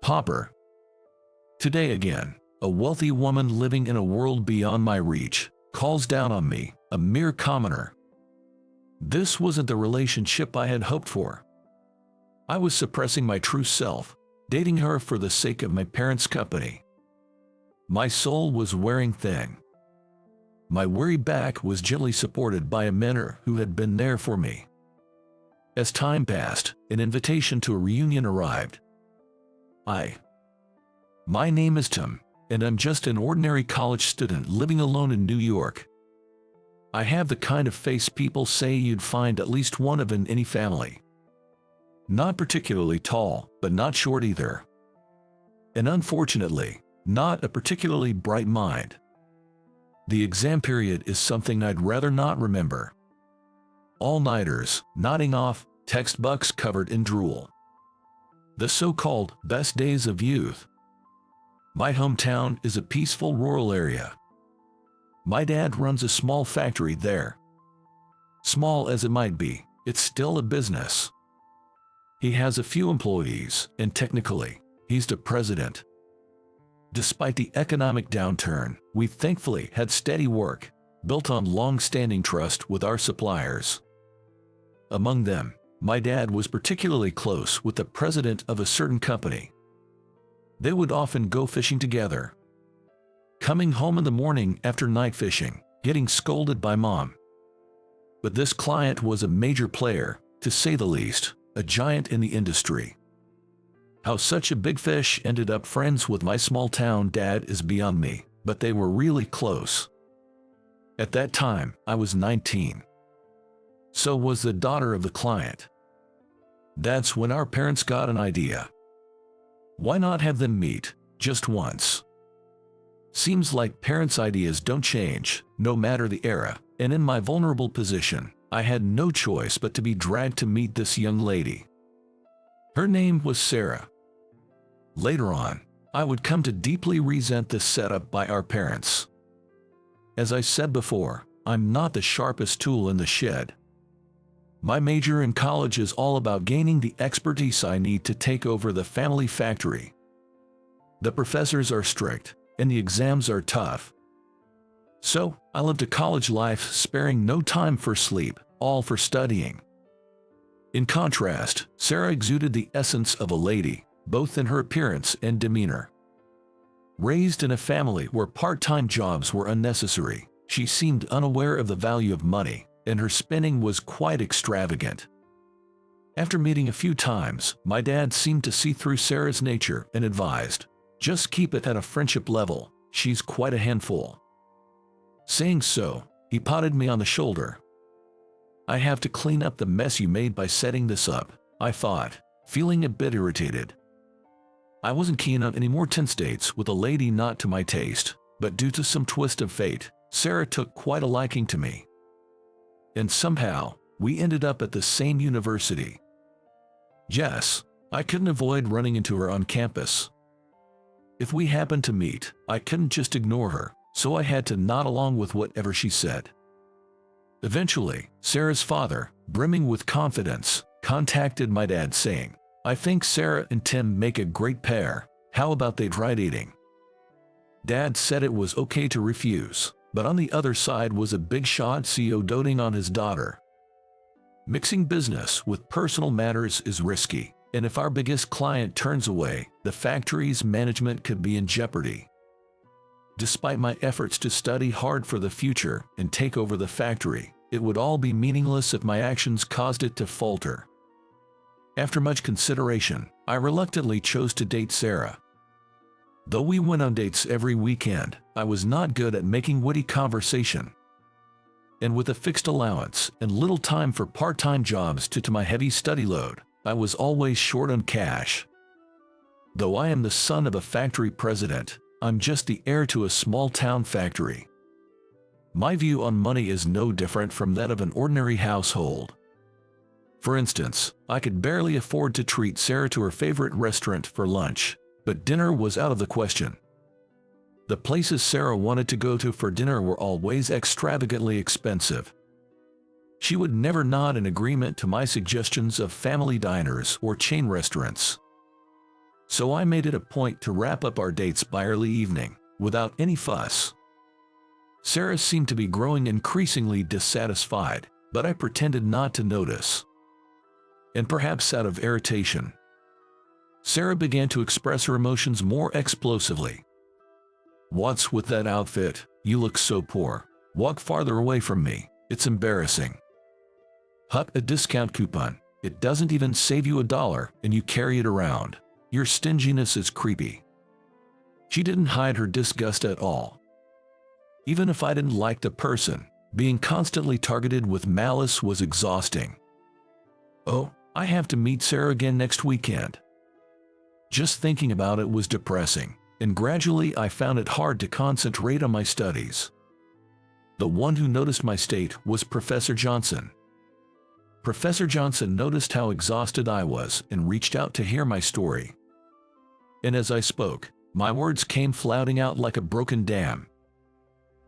pauper. Today again, a wealthy woman living in a world beyond my reach calls down on me, a mere commoner. This wasn't the relationship I had hoped for. I was suppressing my true self, dating her for the sake of my parents' company. My soul was wearing thin. My weary back was gently supported by a mentor who had been there for me. As time passed, an invitation to a reunion arrived. My name is Tim, and I'm just an ordinary college student living alone in New York. I have the kind of face people say you'd find at least one of in any family. Not particularly tall, but not short either. And unfortunately, not a particularly bright mind. The exam period is something I'd rather not remember. All-nighters, nodding off, textbooks covered in drool. The so-called best days of youth. My hometown is a peaceful rural area. My dad runs a small factory there. Small as it might be, it's still a business. He has a few employees, and technically, he's the president. Despite the economic downturn, we thankfully had steady work, built on long-standing trust with our suppliers. Among them, my dad was particularly close with the president of a certain company. They would often go fishing together. Coming home in the morning after night fishing, getting scolded by mom. But this client was a major player, to say the least, a giant in the industry. How such a big fish ended up friends with my small-town dad is beyond me, but they were really close. At that time, I was 19. So was the daughter of the client. That's when our parents got an idea. Why not have them meet, just once? Seems like parents' ideas don't change, no matter the era, and in my vulnerable position, I had no choice but to be dragged to meet this young lady. Her name was Sarah. Later on, I would come to deeply resent this setup by our parents. As I said before, I'm not the sharpest tool in the shed. My major in college is all about gaining the expertise I need to take over the family factory. The professors are strict, and the exams are tough. So, I lived a college life sparing no time for sleep, all for studying. In contrast, Sarah exuded the essence of a lady, both in her appearance and demeanor. Raised in a family where part-time jobs were unnecessary, she seemed unaware of the value of money, and her spending was quite extravagant. After meeting a few times, my dad seemed to see through Sarah's nature and advised, "Just keep it at a friendship level, she's quite a handful." Saying so, he patted me on the shoulder. "I have to clean up the mess you made by setting this up," I thought, feeling a bit irritated. I wasn't keen on any more tense dates with a lady not to my taste, but due to some twist of fate, Sarah took quite a liking to me. And somehow, we ended up at the same university. Yes, I couldn't avoid running into her on campus. If we happened to meet, I couldn't just ignore her, so I had to nod along with whatever she said. Eventually, Sarah's father, brimming with confidence, contacted my dad saying, "I think Sarah and Tim make a great pair, how about they try dating?" Dad said it was okay to refuse, but on the other side was a big shot CEO doting on his daughter. Mixing business with personal matters is risky, and if our biggest client turns away, the factory's management could be in jeopardy. Despite my efforts to study hard for the future and take over the factory, it would all be meaningless if my actions caused it to falter. After much consideration, I reluctantly chose to date Sarah. Though we went on dates every weekend, I was not good at making witty conversation. And with a fixed allowance and little time for part-time jobs due to my heavy study load, I was always short on cash. Though I am the son of a factory president, I'm just the heir to a small-town factory. My view on money is no different from that of an ordinary household. For instance, I could barely afford to treat Sarah to her favorite restaurant for lunch, but dinner was out of the question. The places Sarah wanted to go to for dinner were always extravagantly expensive. She would never nod in agreement to my suggestions of family diners or chain restaurants. So I made it a point to wrap up our dates by early evening, without any fuss. Sarah seemed to be growing increasingly dissatisfied, but I pretended not to notice. And perhaps out of irritation, Sarah began to express her emotions more explosively. "What's with that outfit? You look so poor. Walk farther away from me. It's embarrassing. Hup, a discount coupon. It doesn't even save you $1 and you carry it around. Your stinginess is creepy." She didn't hide her disgust at all. Even if I didn't like the person, being constantly targeted with malice was exhausting. Oh, I have to meet Sarah again next weekend. Just thinking about it was depressing, and gradually I found it hard to concentrate on my studies. The one who noticed my state was Professor Johnson. Professor Johnson noticed how exhausted I was and reached out to hear my story. And as I spoke, my words came flouting out like a broken dam.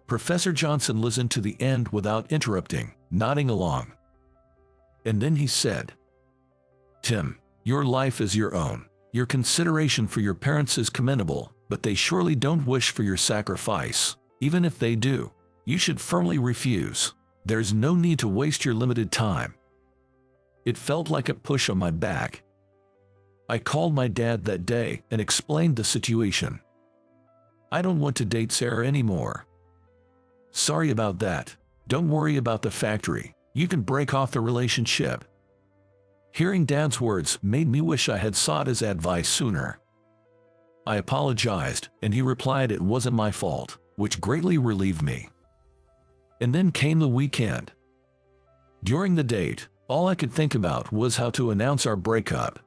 Professor Johnson listened to the end without interrupting, nodding along. And then he said, "Tim, your life is your own. Your consideration for your parents is commendable, but they surely don't wish for your sacrifice. Even if they do, you should firmly refuse. There's no need to waste your limited time." It felt like a push on my back. I called my dad that day and explained the situation. "I don't want to date Sarah anymore." "Sorry about that. Don't worry about the factory. You can break off the relationship." Hearing Dad's words made me wish I had sought his advice sooner. I apologized, and he replied it wasn't my fault, which greatly relieved me. And then came the weekend. During the date, all I could think about was how to announce our breakup.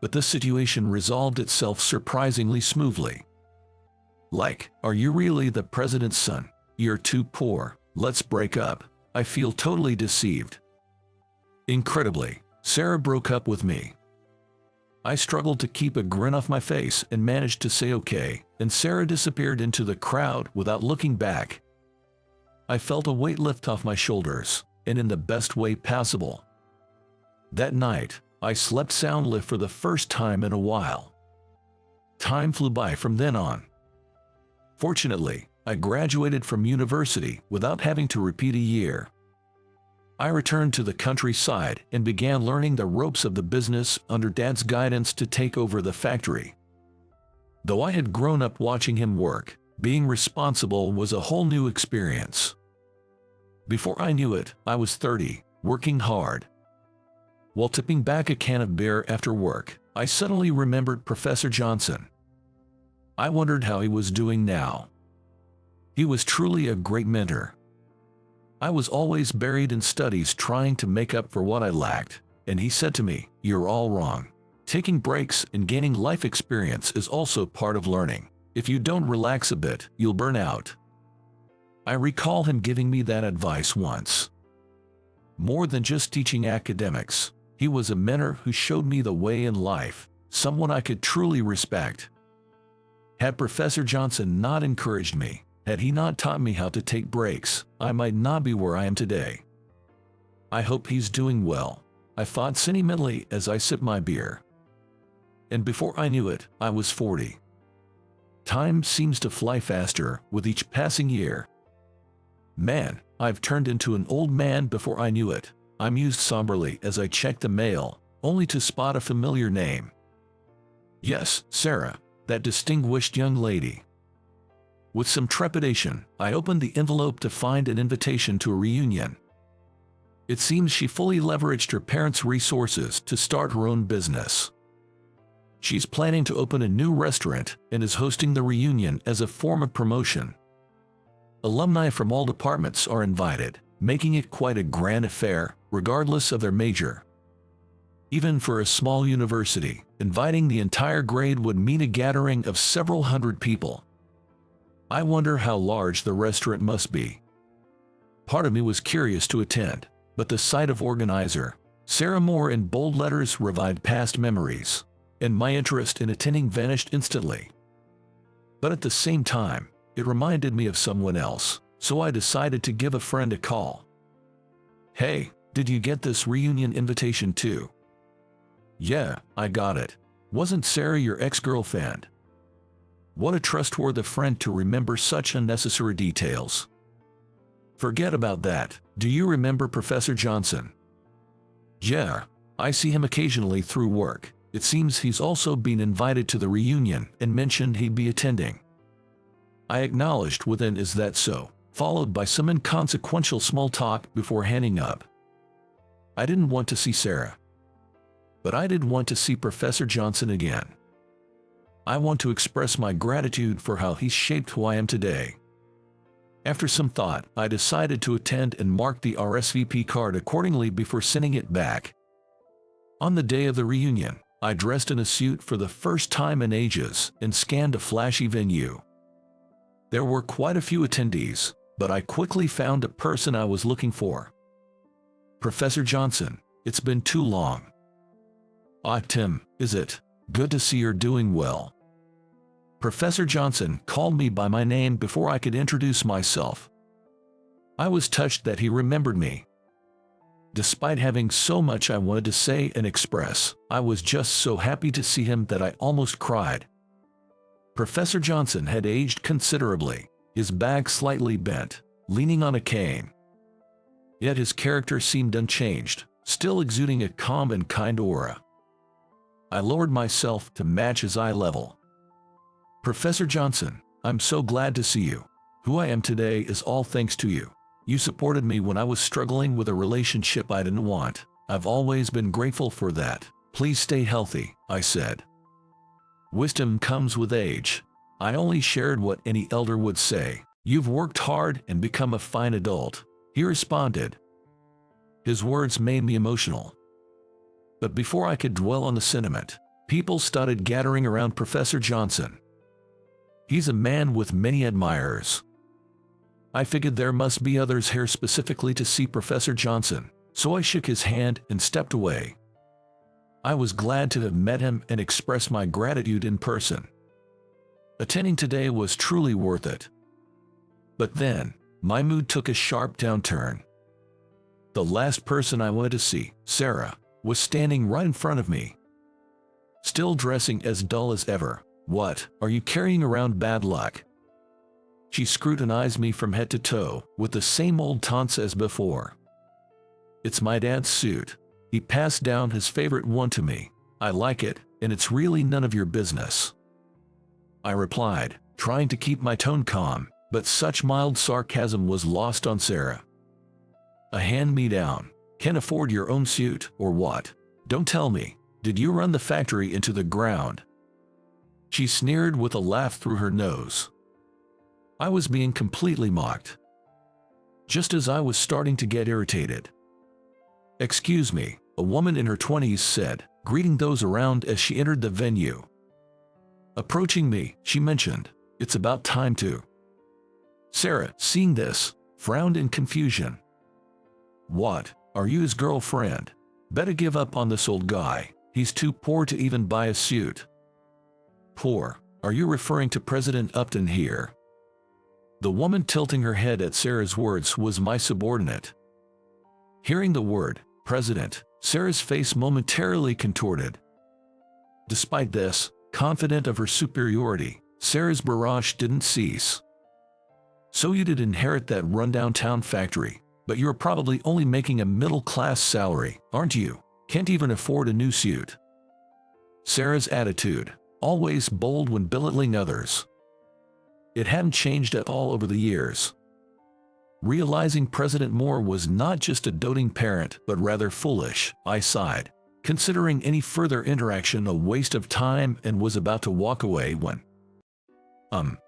But the situation resolved itself surprisingly smoothly. Like, "Are you really the president's son? You're too poor. Let's break up." I feel totally deceived. Incredibly, Sarah broke up with me. I struggled to keep a grin off my face and managed to say okay, and Sarah disappeared into the crowd without looking back. I felt a weight lift off my shoulders, and in the best way possible. That night, I slept soundly for the first time in a while. Time flew by from then on. Fortunately, I graduated from university without having to repeat a year. I returned to the countryside and began learning the ropes of the business under Dad's guidance to take over the factory. Though I had grown up watching him work, being responsible was a whole new experience. Before I knew it, I was 30, working hard. While tipping back a can of beer after work, I suddenly remembered Professor Johnson. I wondered how he was doing now. He was truly a great mentor. I was always buried in studies trying to make up for what I lacked, and he said to me, "You're all wrong. Taking breaks and gaining life experience is also part of learning. If you don't relax a bit, you'll burn out." I recall him giving me that advice once. More than just teaching academics, he was a mentor who showed me the way in life, someone I could truly respect. Had Professor Johnson not encouraged me, had he not taught me how to take breaks, I might not be where I am today. I hope he's doing well, I thought sentimentally as I sipped my beer. And before I knew it, I was 40. Time seems to fly faster with each passing year. Man, I've turned into an old man before I knew it, I mused somberly as I checked the mail, only to spot a familiar name. Yes, Sarah, that distinguished young lady. With some trepidation, I opened the envelope to find an invitation to a reunion. It seems she fully leveraged her parents' resources to start her own business. She's planning to open a new restaurant and is hosting the reunion as a form of promotion. Alumni from all departments are invited, making it quite a grand affair, regardless of their major. Even for a small university, inviting the entire grade would mean a gathering of several hundred people. I wonder how large the restaurant must be. Part of me was curious to attend, but the sight of organizer, Sarah Moore in bold letters revived past memories, and my interest in attending vanished instantly. But at the same time, it reminded me of someone else, so I decided to give a friend a call. "Hey, did you get this reunion invitation too?" "Yeah, I got it. Wasn't Sarah your ex-girlfriend? What a trustworthy friend to remember such unnecessary details. Forget about that. Do you remember Professor Johnson? Yeah, I see him occasionally through work. It seems he's also been invited to the reunion and mentioned he'd be attending. I acknowledged with an "is that so?" followed by some inconsequential small talk before hanging up. I didn't want to see Sarah. But I did want to see Professor Johnson again. I want to express my gratitude for how he shaped who I am today. After some thought, I decided to attend and mark the RSVP card accordingly before sending it back. On the day of the reunion, I dressed in a suit for the first time in ages and scanned a flashy venue. There were quite a few attendees, but I quickly found a person I was looking for. Professor Johnson, it's been too long. Ah, Tim, is it? Good to see you're doing well. Professor Johnson called me by my name before I could introduce myself. I was touched that he remembered me. Despite having so much I wanted to say and express, I was just so happy to see him that I almost cried. Professor Johnson had aged considerably, his back slightly bent, leaning on a cane. Yet his character seemed unchanged, still exuding a calm and kind aura. I lowered myself to match his eye level. Professor Johnson, I'm so glad to see you. Who I am today is all thanks to you. You supported me when I was struggling with a relationship I didn't want. I've always been grateful for that. Please stay healthy, I said. Wisdom comes with age. I only shared what any elder would say. You've worked hard and become a fine adult, he responded. His words made me emotional. But before I could dwell on the sentiment, people started gathering around Professor Johnson. He's a man with many admirers. I figured there must be others here specifically to see Professor Johnson, so I shook his hand and stepped away. I was glad to have met him and expressed my gratitude in person. Attending today was truly worth it. But then, my mood took a sharp downturn. The last person I wanted to see, Sarah, was standing right in front of me. Still dressing as dull as ever. What, are you carrying around bad luck? She scrutinized me from head to toe, with the same old taunts as before. It's my dad's suit. He passed down his favorite one to me. I like it, and it's really none of your business. I replied, trying to keep my tone calm, but such mild sarcasm was lost on Sarah. A hand-me-down. Can't afford your own suit, or what? Don't tell me. Did you run the factory into the ground? She sneered with a laugh through her nose. I was being completely mocked. Just as I was starting to get irritated. Excuse me, a woman in her 20s said, greeting those around as she entered the venue. Approaching me, she mentioned, it's about time to. Sarah, seeing this, frowned in confusion. What? Are you his girlfriend? Better give up on this old guy. He's too poor to even buy a suit. Poor? Are you referring to President Upton here? The woman tilting her head at Sarah's words was my subordinate. Hearing the word, President, Sarah's face momentarily contorted. Despite this, confident of her superiority, Sarah's barrage didn't cease. So you did inherit that rundown town factory. But you're probably only making a middle-class salary, aren't you? Can't even afford a new suit. Sarah's attitude, always bold when belittling others. It hadn't changed at all over the years. Realizing President Moore was not just a doting parent, but rather foolish, I sighed, considering any further interaction a waste of time and was about to walk away when.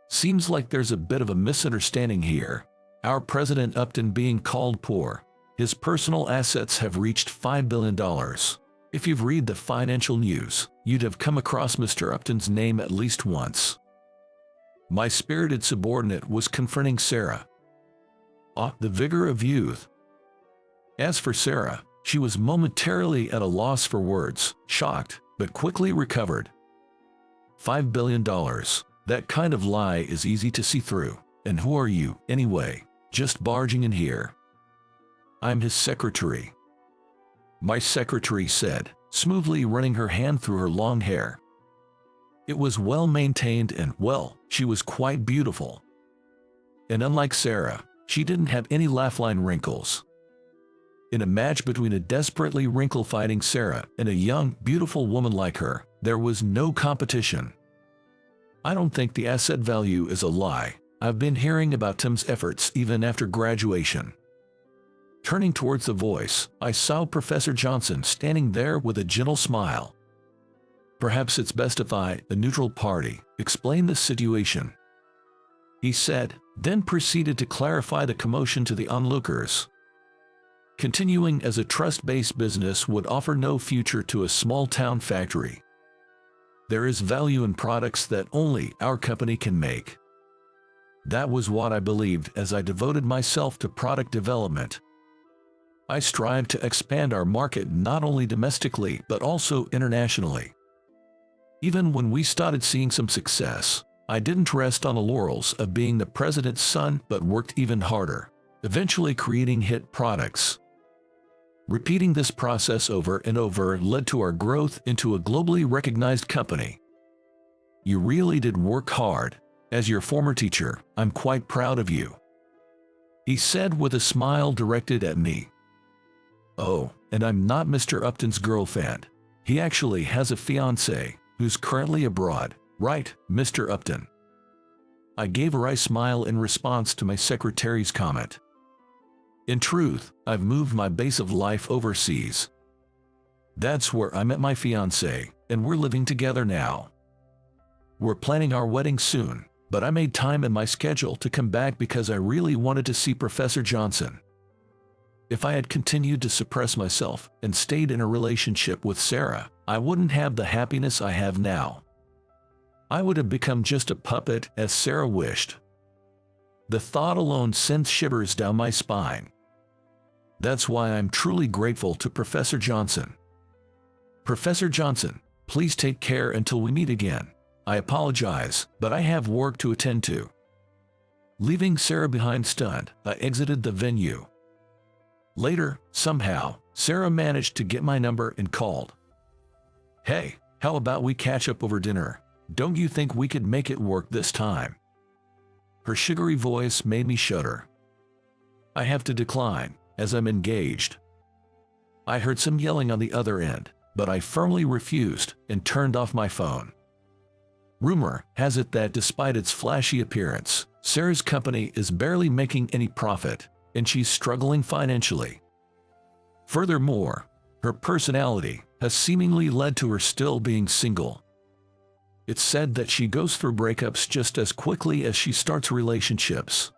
Seems like there's a bit of a misunderstanding here. Our President Upton being called poor. His personal assets have reached $5 billion. If you've read the financial news, you'd have come across Mr. Upton's name at least once. My spirited subordinate was confronting Sarah. The vigor of youth. As for Sarah, she was momentarily at a loss for words, shocked, but quickly recovered. $5 billion. That kind of lie is easy to see through. And who are you, anyway? Just barging in here. I'm his secretary. My secretary said, smoothly running her hand through her long hair. It was well maintained and, well, she was quite beautiful. And unlike Sarah, she didn't have any laugh-line wrinkles. In a match between a desperately wrinkle-fighting Sarah and a young, beautiful woman like her, there was no competition. I don't think the asset value is a lie. I've been hearing about Tim's efforts even after graduation. Turning towards the voice, I saw Professor Johnson standing there with a gentle smile. Perhaps it's best if I, the neutral party, explain the situation, he said, then proceeded to clarify the commotion to the onlookers. Continuing as a trust-based business would offer no future to a small-town factory. There is value in products that only our company can make. That was what I believed as I devoted myself to product development. I strived to expand our market not only domestically but also internationally. Even when we started seeing some success, I didn't rest on the laurels of being the president's son but worked even harder, eventually creating hit products. Repeating this process over and over led to our growth into a globally recognized company. You really did work hard. As your former teacher, I'm quite proud of you, he said with a smile directed at me. Oh, and I'm not Mr. Upton's girlfriend. He actually has a fiancée who's currently abroad, right, Mr. Upton? I gave a wry smile in response to my secretary's comment. In truth, I've moved my base of life overseas. That's where I met my fiancée, and we're living together now. We're planning our wedding soon, but I made time in my schedule to come back because I really wanted to see Professor Johnson. If I had continued to suppress myself and stayed in a relationship with Sarah, I wouldn't have the happiness I have now. I would have become just a puppet as Sarah wished. The thought alone sends shivers down my spine. That's why I'm truly grateful to Professor Johnson. Professor Johnson, please take care until we meet again. I apologize, but I have work to attend to. Leaving Sarah behind stunned, I exited the venue. Later, somehow, Sarah managed to get my number and called. Hey, how about we catch up over dinner? Don't you think we could make it work this time? Her sugary voice made me shudder. I have to decline, as I'm engaged. I heard some yelling on the other end, but I firmly refused and turned off my phone. Rumor has it that despite its flashy appearance, Sarah's company is barely making any profit, and she's struggling financially. Furthermore, her personality has seemingly led to her still being single. It's said that she goes through breakups just as quickly as she starts relationships.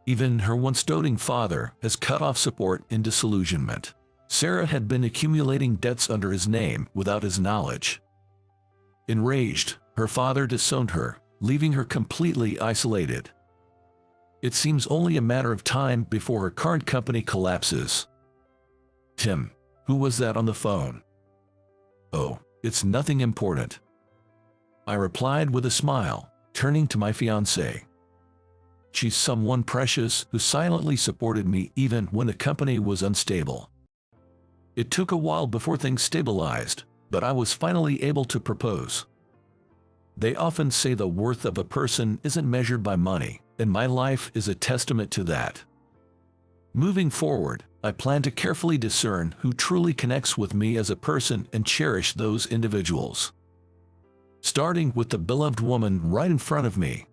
Even her once doting father has cut off support in disillusionment. Sarah had been accumulating debts under his name without his knowledge. Enraged, her father disowned her, leaving her completely isolated. It seems only a matter of time before her current company collapses. Tim, who was that on the phone? Oh, it's nothing important, I replied with a smile, turning to my fiancée. She's someone precious who silently supported me even when the company was unstable. It took a while before things stabilized, but I was finally able to propose. They often say the worth of a person isn't measured by money, and my life is a testament to that. Moving forward, I plan to carefully discern who truly connects with me as a person and cherish those individuals. Starting with the beloved woman right in front of me,